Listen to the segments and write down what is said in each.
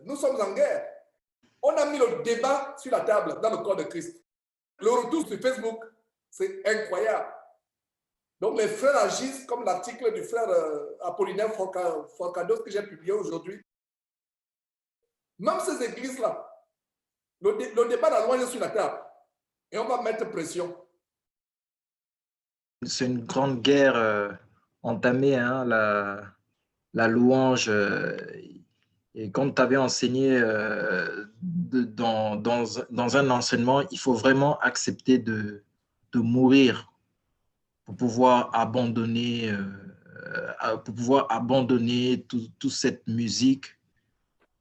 nous sommes en guerre. On a mis le débat sur la table dans le corps de Christ. Le retour sur Facebook, c'est incroyable. Donc, les frères agissent comme l'article du frère Apollinaire Forcados que j'ai publié aujourd'hui. Même ces églises-là, le débat d'Alois sur la table. Et on va mettre pression. C'est une grande guerre entamée, hein, la louange. Et comme tu avais enseigné dans un enseignement, il faut vraiment accepter de mourir pour pouvoir abandonner, toute cette musique,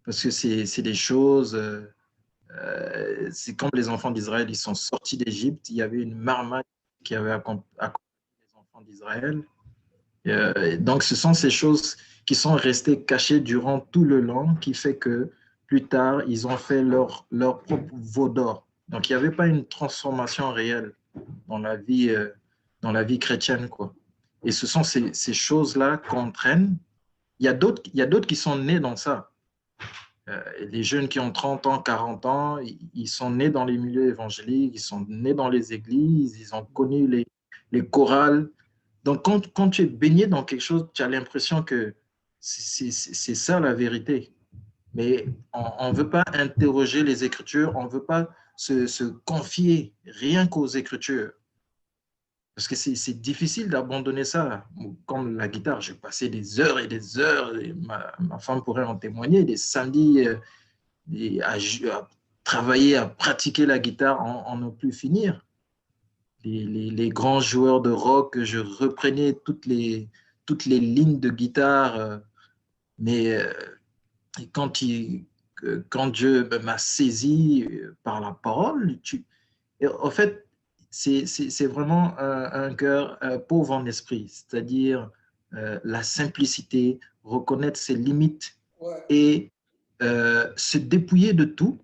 parce que c'est des choses, c'est comme les enfants d'Israël, ils sont sortis d'Égypte, il y avait une marmaille qui avait accompagné les enfants d'Israël. Donc, ce sont ces choses qui sont restées cachées durant tout le long, qui fait que plus tard, ils ont fait leur propre veau d'or. Donc, il n'y avait pas une transformation réelle dans la vie chrétienne, quoi. Et ce sont ces choses-là qu'on traîne. Il y a d'autres qui sont nés dans ça. Les jeunes qui ont 30 ans, 40 ans, ils sont nés dans les milieux évangéliques, ils sont nés dans les églises, ils ont connu les chorales. Donc, quand tu es baigné dans quelque chose, tu as l'impression que c'est ça la vérité. Mais on ne veut pas interroger les Écritures, on ne veut pas se confier rien qu'aux Écritures. Parce que c'est difficile d'abandonner ça. Comme la guitare, j'ai passé des heures et des heures, et ma femme pourrait en témoigner, des samedis à travailler, à pratiquer la guitare, en ne plus finir. Les grands joueurs de rock, je reprenais toutes les lignes de guitare, mais quand Dieu m'a saisi par la parole, en fait, c'est vraiment un cœur pauvre en esprit, c'est-à-dire la simplicité, reconnaître ses limites, Ouais. et se dépouiller de tout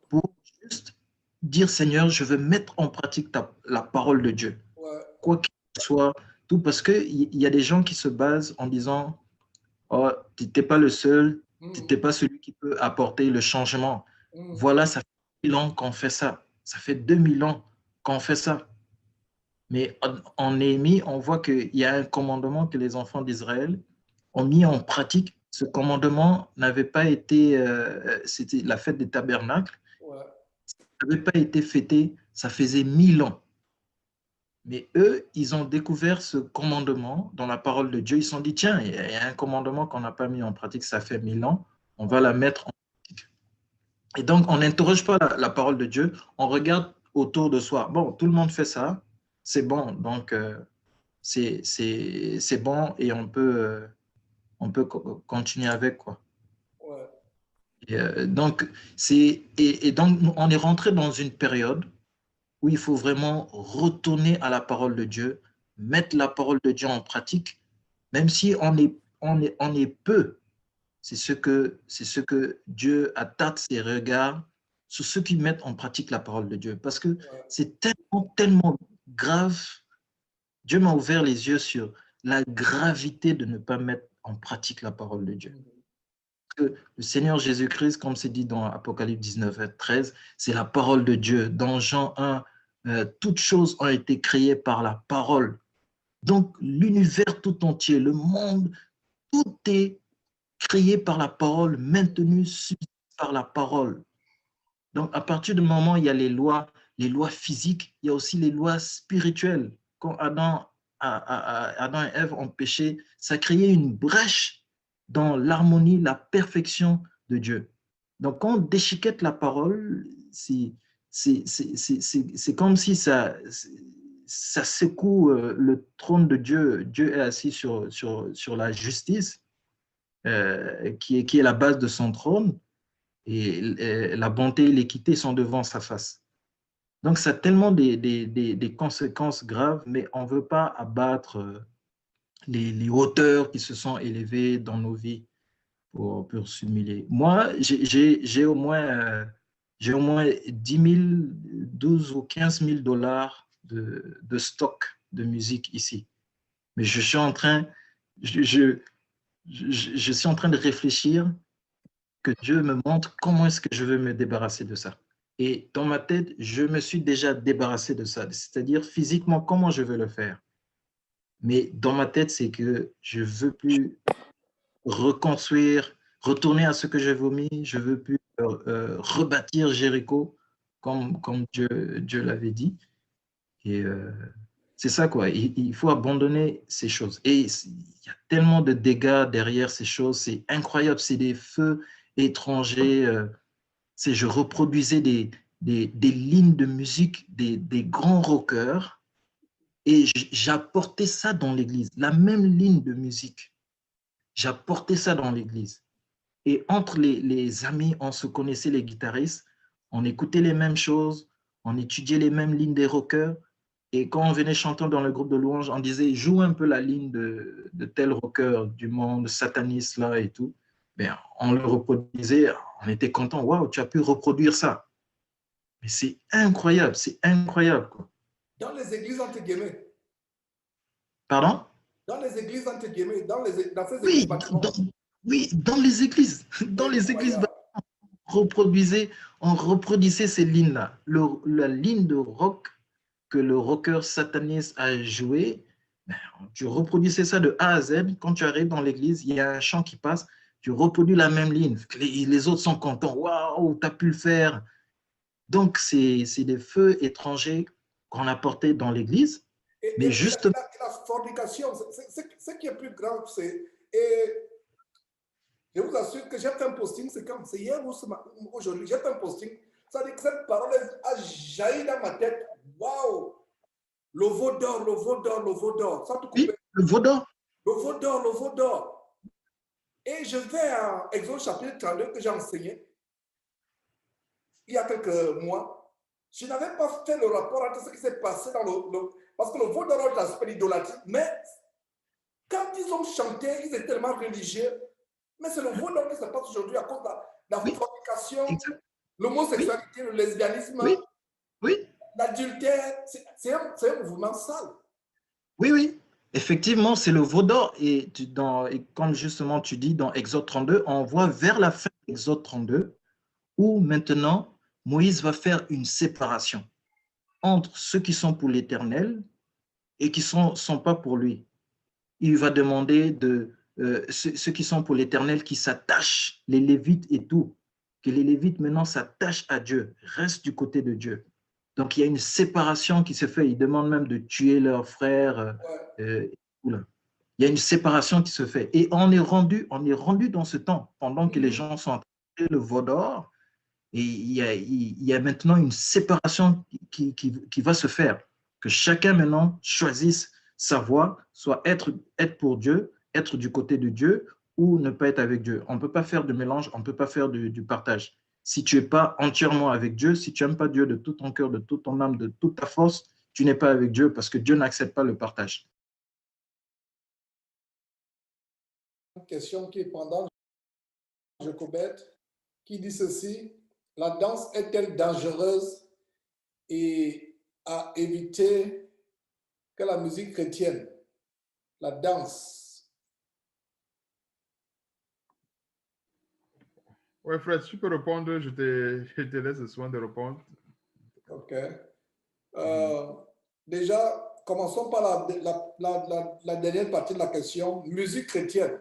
pour juste dire, Seigneur, je veux mettre en pratique la parole de Dieu. Ouais. Quoi qu'il soit, tout, parce qu'il y a des gens qui se basent en disant, oh, tu n'es pas le seul, tu n'es pas celui qui peut apporter le changement. Voilà, ça fait 1000 ans qu'on fait ça. Ça fait 2000 ans qu'on fait ça. Mais en Néhémie, on voit qu'il y a un commandement que les enfants d'Israël ont mis en pratique. Ce commandement n'avait pas été, c'était la fête des tabernacles, Ouais. ça n'avait pas été fêté, ça faisait 1000 ans. Mais eux, ils ont découvert ce commandement dans la parole de Dieu. Ils se sont dit, tiens, il y a un commandement qu'on n'a pas mis en pratique, ça fait 1000 ans, on va la mettre en pratique. Et donc, on n'interroge pas la parole de Dieu, on regarde autour de soi. Bon, tout le monde fait ça, c'est bon, donc c'est bon et on peut continuer avec, quoi. Ouais. Et donc, on est rentré dans une période où il faut vraiment retourner à la parole de Dieu, mettre la parole de Dieu en pratique, même si on est peu. C'est ce que Dieu attarde ses regards sur ceux qui mettent en pratique la parole de Dieu. Parce que c'est tellement, tellement grave. Dieu m'a ouvert les yeux sur la gravité de ne pas mettre en pratique la parole de Dieu. Parce que le Seigneur Jésus-Christ, comme c'est dit dans Apocalypse 19, 13, c'est la parole de Dieu. Dans Jean 1, toutes choses ont été créées par la parole. Donc, l'univers tout entier, le monde, tout est créé par la parole, maintenu par la parole. Donc, à partir du moment où il y a les lois physiques, il y a aussi les lois spirituelles. Quand Adam et Ève ont péché, ça a créé une brèche dans l'harmonie, la perfection de Dieu. Donc, quand on déchiquette la parole, c'est comme si ça secoue le trône de Dieu. Dieu est assis sur la justice, qui est la base de son trône, et la bonté et l'équité sont devant sa face. Donc, ça a tellement des conséquences graves, mais on ne veut pas abattre les hauteurs qui se sont élevées dans nos vies pour s'humilier. Moi, j'ai au moins 10 000, 12 ou 15 000 dollars de stock de musique ici. Mais je suis en train de réfléchir que Dieu me montre comment est-ce que je veux me débarrasser de ça. Et dans ma tête, je me suis déjà débarrassé de ça, c'est-à-dire physiquement, comment je veux le faire. Mais dans ma tête, c'est que je ne veux plus reconstruire, retourner à ce que j'ai vomi, je ne veux plus rebâtir Jéricho comme Dieu l'avait dit. Et c'est ça, quoi. Il faut abandonner ces choses. Et il y a tellement de dégâts derrière ces choses. C'est incroyable. C'est des feux étrangers. Je reproduisais des lignes de musique des grands rockers et j'apportais ça dans l'église. La même ligne de musique. J'apportais ça dans l'église. Et entre les amis, on se connaissait, les guitaristes, on écoutait les mêmes choses, on étudiait les mêmes lignes des rockers. Et quand on venait chantant dans le groupe de louanges, on disait, joue un peu la ligne de tel rocker du monde sataniste là et tout. Ben, on le reproduisait, on était content. Waouh, tu as pu reproduire ça. Mais c'est incroyable, c'est incroyable, quoi. Dans les églises, entre guillemets. Pardon? Dans les églises, entre guillemets, dans ces églises Oui, bâtiments. oui, dans les églises. Dans les églises, on reproduisait ces lignes-là. La ligne de rock que le rocker sataniste a joué, tu reproduisais ça de A à Z. Quand tu arrives dans l'église, il y a un chant qui passe, tu reproduis la même ligne. Les autres sont contents. Waouh, tu as pu le faire. Donc, c'est des feux étrangers qu'on apportait dans l'église. Mais juste. La fornication, ce qui est plus grave, c'est. Et je vous assure que j'ai fait un posting, c'est comme. C'est hier ou aujourd'hui, j'ai fait un posting. Ça dit que cette parole a jailli dans ma tête. Waouh! Le veau d'or, le veau d'or, le veau d'or. Oui, le veau d'or. Le veau d'or, le veau d'or. Et je vais à Exode chapitre 32 que j'ai enseigné il y a quelques mois. Je n'avais pas fait le rapport entre ce qui s'est passé dans parce que le veau d'or a l'aspect idolâtrie, mais quand ils ont chanté, ils étaient tellement religieux. Mais c'est le veau d'or qui se passe aujourd'hui à cause de la fornication, l'homosexualité, le lesbianisme, l'adultère. C'est un mouvement sale. Oui, oui. Effectivement, c'est le veau d'or. Et comme justement tu dis dans Exode 32, on voit vers la fin d'Exode 32 où maintenant Moïse va faire une séparation entre ceux qui sont pour l'Éternel et qui ne sont pas pour lui. Il va demander ceux qui sont pour l'Éternel qui s'attachent, les Lévites et tout, que les Lévites maintenant s'attachent à Dieu, restent du côté de Dieu. Donc il y a une séparation qui se fait. Ils demandent même de tuer leurs frères. Il y a une séparation qui se fait. Et on est rendu dans ce temps, pendant que les gens sont en train de le veau d'or, et il y a maintenant une séparation qui va se faire, que chacun maintenant choisisse sa voie, soit être pour Dieu, être du côté de Dieu, ou ne pas être avec Dieu. On ne peut pas faire de mélange, on ne peut pas faire du partage. Si tu n'es pas entièrement avec Dieu, si tu n'aimes pas Dieu de tout ton cœur, de toute ton âme, de toute ta force, tu n'es pas avec Dieu parce que Dieu n'accepte pas le partage. Une question qui est pendant Jacobet, qui dit ceci: la danse est-elle dangereuse et à éviter que la musique chrétienne? La danse. Oui, Fred, tu peux répondre, je te laisse le soin de répondre. OK. Déjà, commençons par la dernière partie de la question. Musique chrétienne.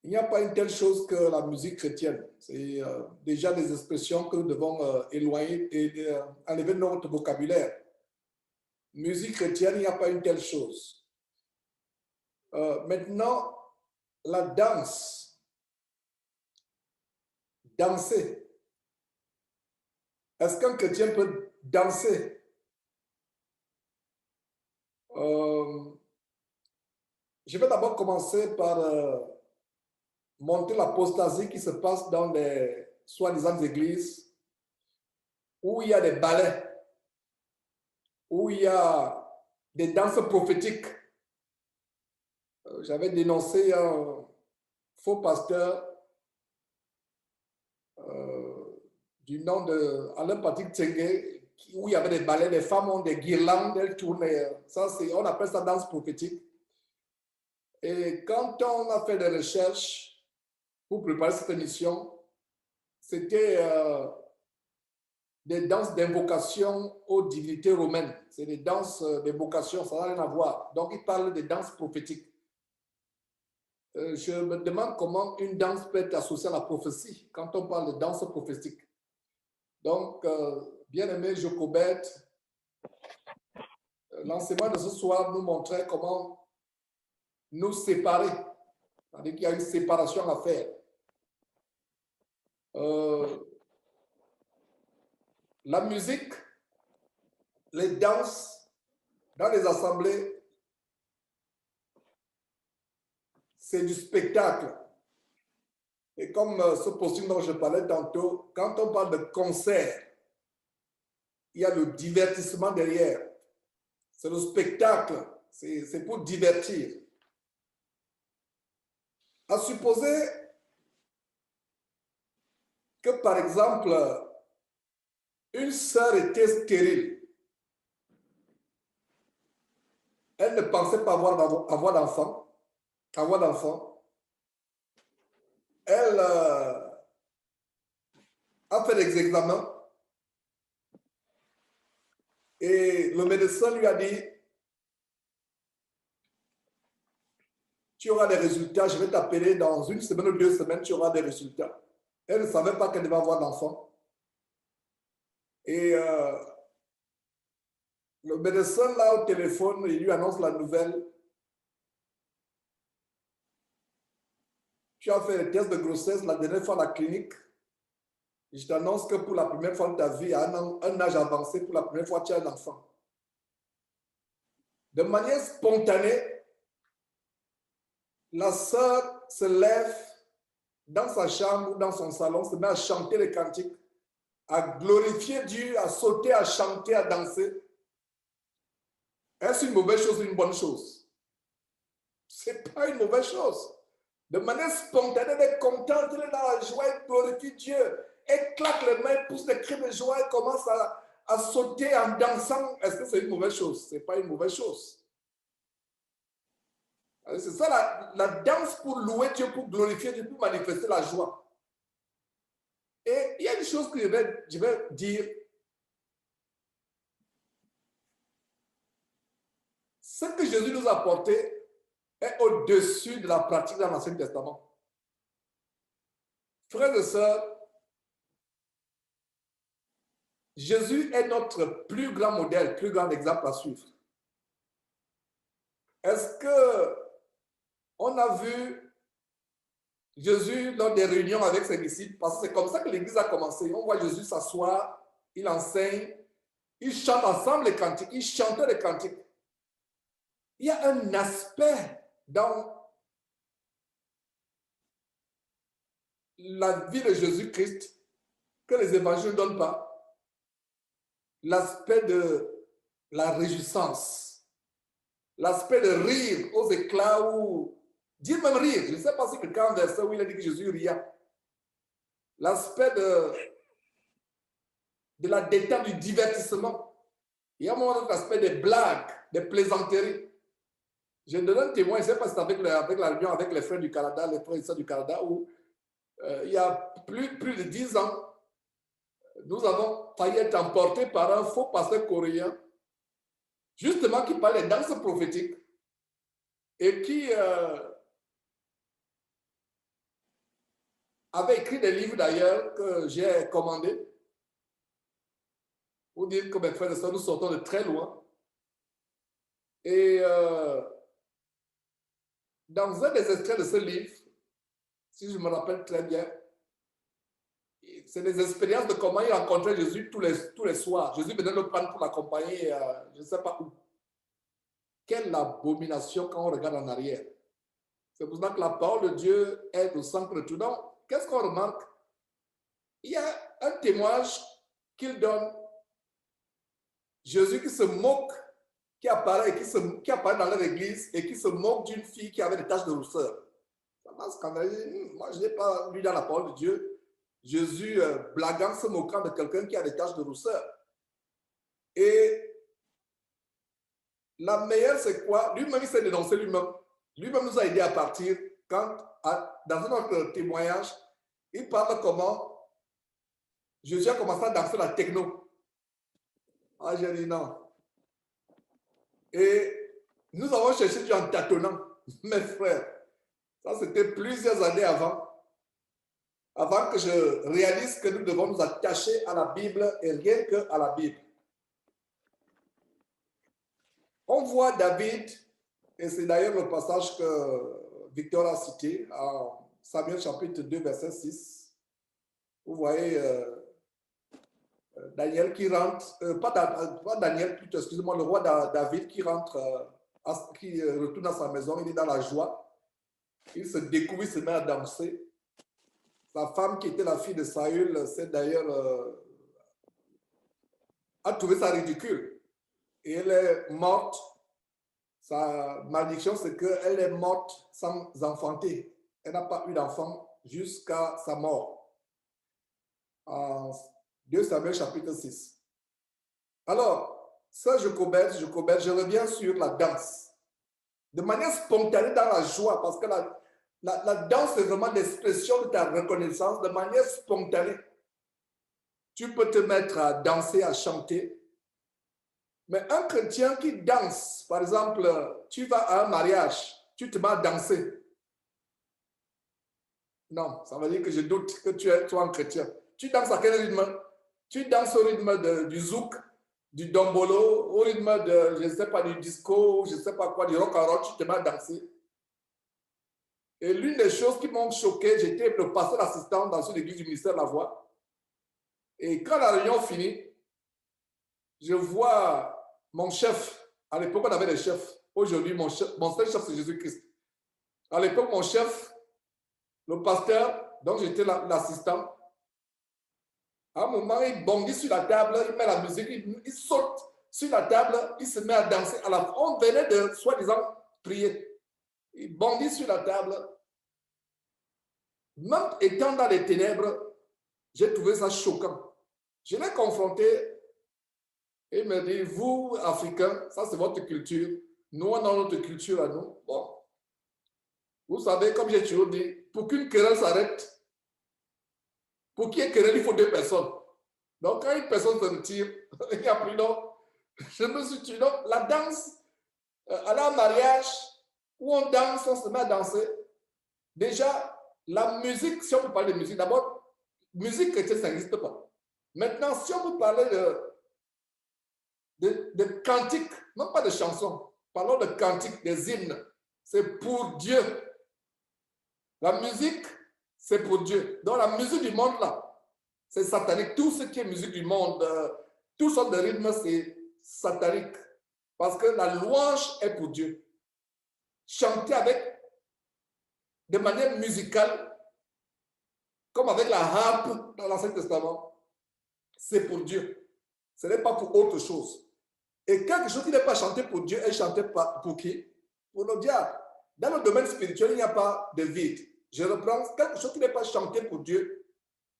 Il n'y a pas une telle chose que la musique chrétienne. C'est déjà des expressions que nous devons éloigner et enlever de notre vocabulaire. Musique chrétienne, il n'y a pas une telle chose. Maintenant, la danse. Danser. Est-ce qu'un chrétien peut danser? Je vais d'abord commencer par montrer l'apostasie qui se passe dans les soi-disant églises où il y a des ballets, où il y a des danses prophétiques. J'avais dénoncé un faux pasteur du nom de Alain Patrick Tsengue, où il y avait des ballets, les femmes ont des guirlandes, elles tournent. Ça, on appelle ça danse prophétique. Et quand on a fait des recherches pour préparer cette émission, c'était des danses d'invocation aux divinités romaines. C'est des danses d'invocation, ça n'a rien à voir. Donc, il parle des danses prophétiques. Je me demande comment une danse peut être associée à la prophétie quand on parle de danse prophétique. Donc, bien-aimé Jocobette, l'enseignement de ce soir nous montrait comment nous séparer. C'est-à-dire qu'il y a une séparation à faire. La musique, les danses dans les assemblées, c'est du spectacle. Et comme ce postule dont je parlais tantôt, quand on parle de concert, il y a le divertissement derrière. C'est le spectacle, c'est pour divertir. À supposer que, par exemple, une sœur était stérile. Elle ne pensait pas avoir d'enfant. Elle a fait des examens et le médecin lui a dit, tu auras des résultats, je vais t'appeler dans 1 semaine ou 2 semaines, tu auras des résultats. Elle ne savait pas qu'elle devait avoir d'enfant. Et le médecin, là, au téléphone, il lui annonce la nouvelle. Tu as fait le test de grossesse la dernière fois à la clinique. Je t'annonce que pour la première fois de ta vie, à un âge avancé, pour la première fois, tu as un enfant. De manière spontanée, la sœur se lève dans sa chambre ou dans son salon, se met à chanter les cantiques, à glorifier Dieu, à sauter, à chanter, à danser. Est-ce une mauvaise chose ou une bonne chose? Ce n'est pas une mauvaise chose. De manière spontanée, elle est contente, elle est dans la joie, elle glorifie Dieu. Elle claque les mains, pousse des cris de joie, elle commence à sauter en dansant. Est-ce que c'est une mauvaise chose? Ce n'est pas une mauvaise chose. C'est ça la danse pour louer Dieu, pour glorifier Dieu, pour manifester la joie. Et il y a une chose que je vais dire. Ce que Jésus nous a apporté est au-dessus de la pratique dans l'Ancien Testament. Frères et sœurs, Jésus est notre plus grand modèle, plus grand exemple à suivre. Est-ce qu'on a vu Jésus lors des réunions avec ses disciples? Parce que c'est comme ça que l'Église a commencé. On voit Jésus s'asseoir, il enseigne, il chante ensemble les cantiques, il chantait les cantiques. Il y a un aspect dans la vie de Jésus-Christ que les évangiles ne donnent pas. L'aspect de la réjouissance, l'aspect de rire aux éclats ou dire même rire. Je ne sais pas si quelqu'un verset où il a dit que Jésus ria. L'aspect de la détente, du divertissement. Il y a un moment donné l'aspect des blagues, des plaisanteries. Je donne un témoin, je ne sais pas si c'est avec la réunion avec les frères du Canada, les frères et sœurs du Canada, où il y a plus de 10 ans, nous avons failli être emportés par un faux pasteur coréen, justement qui parlait de danse prophétique et qui avait écrit des livres d'ailleurs que j'ai commandés pour dire que mes frères et sœurs, nous sortons de très loin. Et dans un des extraits de ce livre, si je me rappelle très bien, c'est des expériences de comment il rencontrait Jésus tous les soirs. Jésus venait le prendre pour l'accompagner, je ne sais pas où. Quelle abomination quand on regarde en arrière. C'est pour ça que la parole de Dieu est au centre de tout. Donc, qu'est-ce qu'on remarque? Il y a un témoignage qu'il donne. Jésus qui se moque, qui apparaît dans leur église et qui se moque d'une fille qui avait des taches de rousseur. Ça m'a scandalisé. Moi, je n'ai pas lu dans la parole de Dieu Jésus blaguant, se moquant de quelqu'un qui a des taches de rousseur. Et la meilleure, c'est quoi? Lui-même, il s'est dénoncé lui-même. Lui-même nous a aidé à partir quand, dans un autre témoignage, il parle comment Jésus a commencé à danser la techno. Ah, j'ai dit non. Et nous avons cherché Dieu en tâtonnant, mes frères. Ça, c'était plusieurs années avant que je réalise que nous devons nous attacher à la Bible et rien qu'à la Bible. On voit David, et c'est d'ailleurs le passage que Victor a cité, en Samuel chapitre 2, verset 6. Vous voyez Daniel qui rentre, pas Daniel, plutôt, excusez-moi, le roi David qui rentre, qui retourne à sa maison, il est dans la joie. Il se découvre, il se met à danser. Sa femme, qui était la fille de Saül, c'est d'ailleurs a trouvé ça ridicule. Et elle est morte. Sa malédiction, c'est qu'elle est morte sans enfanter. Elle n'a pas eu d'enfant jusqu'à sa mort. En 2 Samuel chapitre 6. Alors, ça, je reviens sur la danse. De manière spontanée dans la joie, parce que la danse, c'est vraiment l'expression de ta reconnaissance de manière spontanée. Tu peux te mettre à danser, à chanter. Mais un chrétien qui danse, par exemple, tu vas à un mariage, tu te mets à danser. Non, ça veut dire que je doute que tu es un chrétien. Tu danses à quel rythme? Tu danses au rythme du zouk, du dombolo, au rythme de, je ne sais pas, du disco, je ne sais pas quoi, du rock and roll, tu te mets à danser. Et l'une des choses qui m'ont choqué, j'étais le pasteur assistant dans une église du ministère de la Voix. Et quand la réunion finit, je vois mon chef. À l'époque, on avait des chefs. Aujourd'hui, mon seul chef, c'est Jésus-Christ. À l'époque, mon chef, le pasteur, donc j'étais l'assistant. À un moment, il bondit sur la table, il met la musique, il saute sur la table, il se met à danser. On venait de, soi-disant, prier. Il bondit sur la table. Même étant dans les ténèbres, j'ai trouvé ça choquant. Je l'ai confronté et il me dit, vous, Africains, ça c'est votre culture. Nous, on a notre culture à nous. Bon. Vous savez, comme j'ai toujours dit, pour qu'une querelle s'arrête, pour qu'il y ait querelle, il faut 2 personnes. Donc, quand une personne se retire, il n'y a plus d'eau. Je me suis dit, donc, la danse, à un mariage où on danse, on se met à danser. Déjà, la musique, si on peut parler de musique, d'abord, musique chrétienne, ça n'existe pas. Maintenant, si on peut parler de cantiques, non pas de chansons, parlons de cantiques, des hymnes, c'est pour Dieu. La musique, c'est pour Dieu. Donc la musique du monde, là, c'est satanique. Tout ce qui est musique du monde, toutes sortes de rythmes, c'est satanique. Parce que la louange est pour Dieu. Chanter de manière musicale, comme avec la harpe dans l'Ancien Testament, c'est pour Dieu. Ce n'est pas pour autre chose. Et quelque chose qui n'est pas chanté pour Dieu est chanté pour qui? Pour le diable. Dans le domaine spirituel, il n'y a pas de vide. Je reprends, quelque chose qui n'est pas chanté pour Dieu,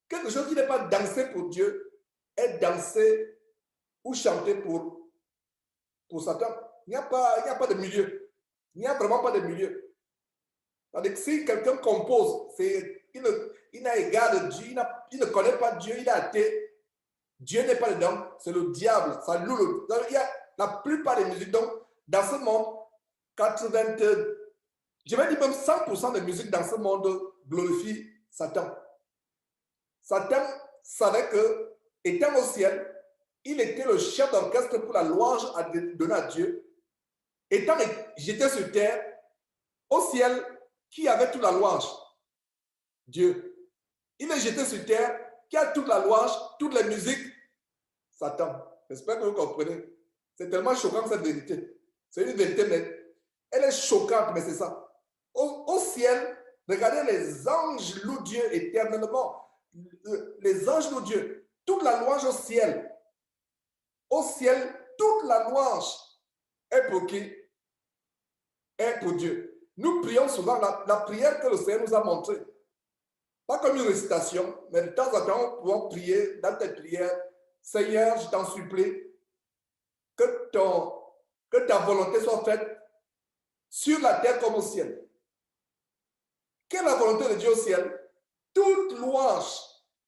quelque chose qui n'est pas dansé pour Dieu, est dansé ou chanté pour Satan. Il n'y a pas de milieu. Il n'y a vraiment pas de milieu. C'est-à-dire que si quelqu'un compose, il n'a égard de Dieu, il ne connaît pas Dieu, il est athée. Dieu n'est pas dedans, c'est le diable, ça loue. Il y a la plupart des musiques. Donc, dans ce monde, je vais dire même 100% des musiques dans ce monde glorifient Satan. Satan savait que, étant au ciel, il était le chef d'orchestre pour la louange à donner à Dieu. Étant jeté sur terre, au ciel, qui avait toute la louange? Dieu. Il est jeté sur terre, qui a toute la louange, toutes les musiques? Satan. J'espère que vous comprenez. C'est tellement choquant cette vérité. C'est une vérité, mais elle est choquante, mais c'est ça. Au ciel, regardez, les anges louent Dieu éternellement. Les anges louent Dieu. Toute la louange au ciel. Au ciel, toute la louange est pour qui? Est pour Dieu. Nous prions souvent la prière que le Seigneur nous a montrée. Pas comme une récitation, mais de temps en temps, nous pouvons prier dans cette prière. Seigneur, je t'en supplie, que ta volonté soit faite sur la terre comme au ciel. Quelle est la volonté de Dieu au ciel? Toute louange.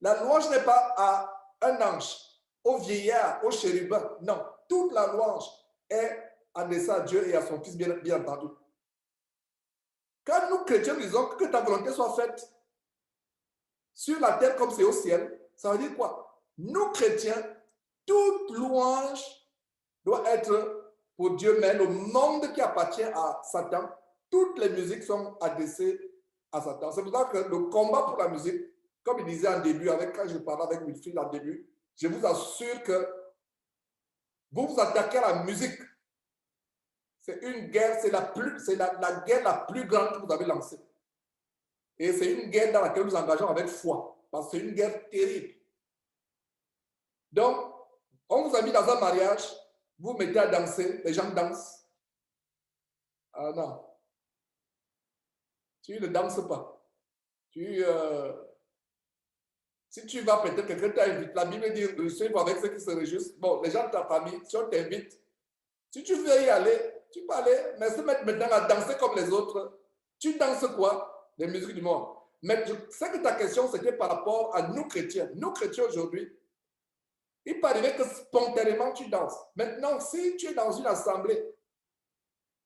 La louange n'est pas à un ange, au vieillard, au chérubin. Non, toute la louange est adressée à Dieu et à son Fils, bien entendu. Quand nous, chrétiens, disons que ta volonté soit faite sur la terre comme c'est au ciel, ça veut dire quoi? Nous, chrétiens, toute louange doit être pour Dieu, mais le monde qui appartient à Satan, toutes les musiques sont adressées à Satan. C'est pour ça que le combat pour la musique, comme il disait en début, quand je parlais avec Wilfried en début, je vous assure que vous vous attaquez à la musique. C'est une guerre, c'est la guerre la plus grande que vous avez lancée. Et c'est une guerre dans laquelle nous engageons avec foi. Parce que c'est une guerre terrible. Donc, on vous a mis dans un mariage, vous mettez à danser, les gens dansent. Ah non. Tu ne danses pas. Si tu vas, peut-être quelqu'un t'invite. La Bible dit, suivre avec ceux qui se réjouissent. Bon, les gens de ta famille, si on t'invite, si tu veux y aller, tu peux aller, mais se mettre maintenant à danser comme les autres. Tu danses quoi? Les musiques du monde. Mais je sais que ta question, c'était par rapport à nous chrétiens. Nous chrétiens aujourd'hui, il peut arriver que spontanément tu danses. Maintenant, si tu es dans une assemblée,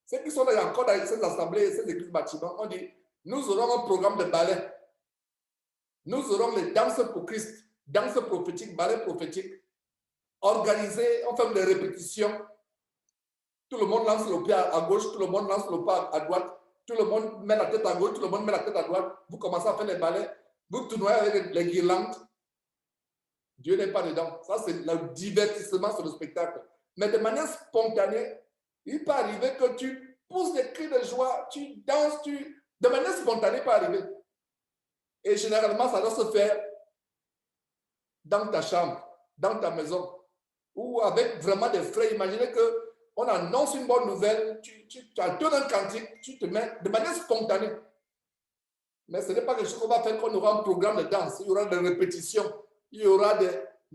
ceux qui sont encore dans ces assemblées, ces églises bâtiments, on dit, nous aurons un programme de ballet. Nous aurons les danses pour Christ, danse prophétique, ballet prophétique, organisé, on fait des répétitions. Tout le monde lance le pied à gauche, tout le monde lance le pas à droite, tout le monde met la tête à gauche, tout le monde met la tête à droite. Vous commencez à faire les ballets, vous tournez avec les guirlandes. Dieu n'est pas dedans. Ça, c'est le divertissement sur le spectacle. Mais de manière spontanée, il peut arriver que tu pousses des cris de joie, tu danses, de manière spontanée, il peut arriver. Et généralement, ça doit se faire dans ta chambre, dans ta maison, ou avec vraiment des frais. Imaginez qu'on annonce une bonne nouvelle, tu entonnes un cantique, tu te mets de manière spontanée. Mais ce n'est pas quelque chose qu'on va faire qu'on aura un programme de danse, il y aura des répétitions, il y aura des...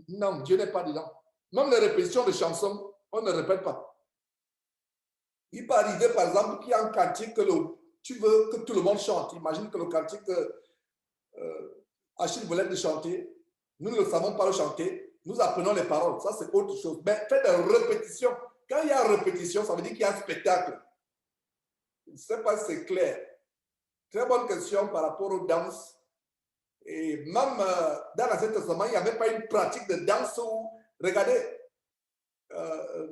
Non, Dieu n'est pas dedans. Même les répétitions de chansons, on ne répète pas. Il peut arriver, par exemple, qu'il y a un cantique que tu veux que tout le monde chante. Imagine que le cantique Achille voulait le chanter, nous ne savons pas le chanter, nous apprenons les paroles, ça c'est autre chose. Mais faites des répétitions. Quand il y a répétition, ça veut dire qu'il y a un spectacle. Je ne sais pas si c'est clair. Très bonne question par rapport aux danses. Et même dans l'Ancien Testament, il n'y avait pas une pratique de danse où, regardez,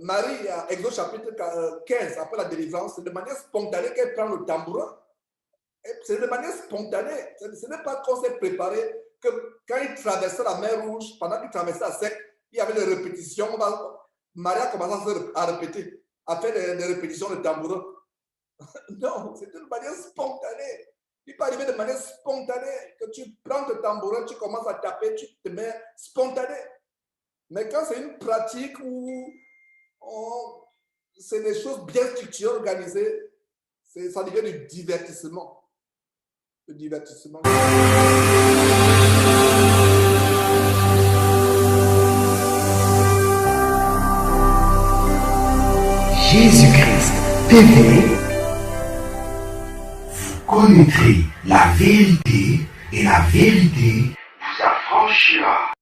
Marie, Exode chapitre 15, après la délivrance, c'est de manière spontanée qu'elle prend le tambourin. C'est de manière spontanée. Ce n'est pas qu'on s'est préparé que quand il traversait la mer Rouge, pendant qu'il traversait à sec, il y avait des répétitions. Marie a commencé à répéter, à faire des répétitions de tambourin. Non, c'est de manière spontanée. Il peut arriver de manière spontanée que tu prends le tambourin, tu commences à taper, tu te mets spontané. Mais quand c'est une pratique où c'est des choses bien structurées, organisées, ça devient du divertissement. Le divertissement. Jésus-Christ TV, vous connaîtrez la vérité et la vérité vous affranchira.